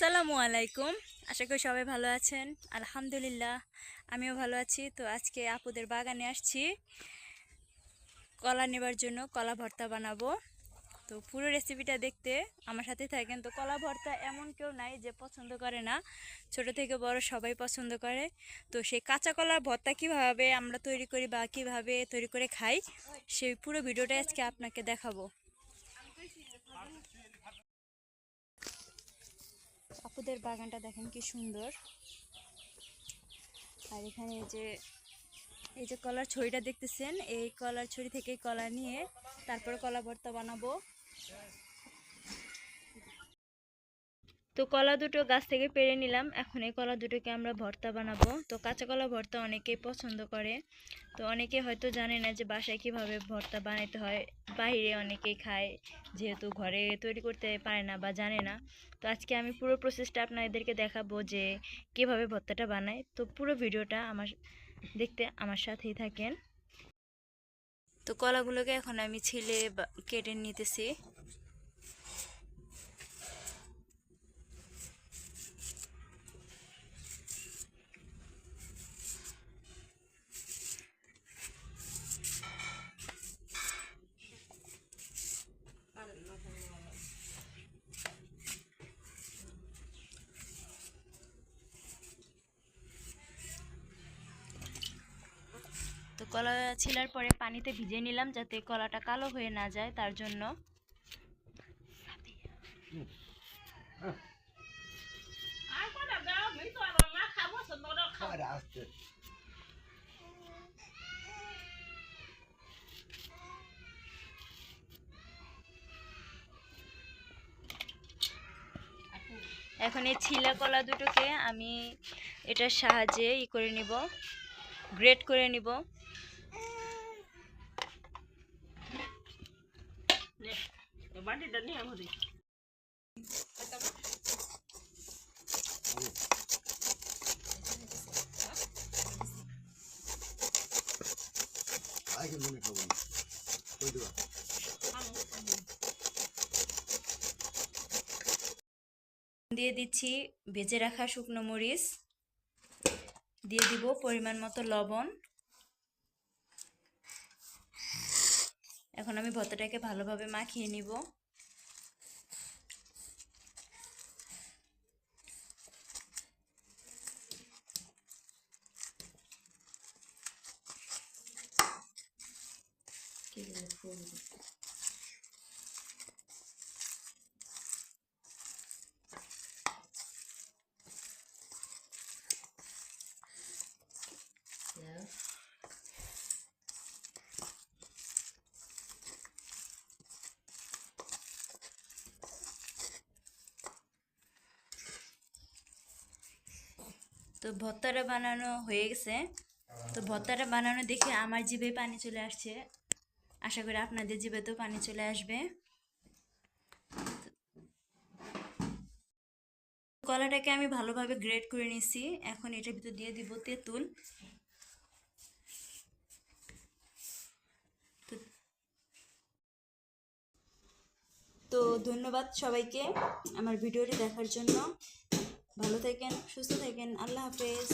আসসালামু আলাইকুম। আশা করি সবাই ভালো আছেন। আলহামদুলিল্লাহ আমিও ভালো আছি। তো আজকে আপুদের বাগানে আসছি কলা নেবার জন্য, কলা ভর্তা বানাবো। তো পুরো রেসিপিটা দেখতে আমার সাথে থাকেন। তো কলা ভর্তা এমন কেউ নাই যে পছন্দ করে না, ছোট থেকে বড় সবাই পছন্দ করে। তো সেই কাঁচা কলার ভর্তা কিভাবে আমরা তৈরি করি বা কিভাবে তৈরি করে খাই, সেই পুরো ভিডিওটা আজকে আপনাকে দেখাবো। আপুদের বাগানটা দেখেন কি সুন্দর। আর এখানে এই যে কলার ছড়িটা দেখতেছেন, এই কলার ছড়ি থেকে কলা নিয়ে তারপরে কলা ভর্তা বানাবো। তো কলা দুটো গাছ থেকে পেড়ে নিলাম, এখন এই কলা দুটোকে আমরা ভর্তা বানাবো। তো কাঁচা কলা ভর্তা অনেকেই পছন্দ করে। তো অনেকে হয়তো জানে না যে বাসায় কিভাবে ভর্তা বানাইতে হয়। বাইরে অনেকেই খায়, যেহেতু ঘরে তৈরি করতে পারে না বা জানে না। তো আজকে আমি পুরো প্রসেসটা আপনাদেরকে দেখাবো যে কিভাবে ভর্তাটা বানায়। তো পুরো ভিডিওটা দেখতে আমার সাথেই থাকেন। তো কলাগুলোকে এখন আমি ছিলে কেটে নিতেছি। তো কলা ছিলার পরে পানিতে ভিজিয়ে নিলাম যাতে কলাটা কালো হয়ে না যায়, তার জন্য। এখন এই ছিলা কলা দুটোকে আমি এটার সাহায্যে করে নিব, গ্রেট করে নিব। দিয়ে দিচ্ছি ভেজে রাখা শুকনো মরিচ, দিয়ে দিব পরিমাণ মতো লবণ। এখন আমি ভর্তাটাকে ভালোভাবে মাখিয়ে নিব। তো ভর্তাটা বানানো হয়ে গেছে। তো ভর্তাটা বানানো দেখে আমার জিভে পানি চলে আসছে, আশা করি আপনাদের জিভেতেও পানি চলে আসবে। কলাটাকে আমি ভালোভাবে গ্রেট করে নিয়েছি, এখন এটার ভিতর দিয়ে দিব তেঁতুল। তো ধন্যবাদ সবাইকে আমার ভিডিওটি দেখার জন্য। ভালো থাকেন, সুস্থ থাকেন, আল্লাহ হাফেজ।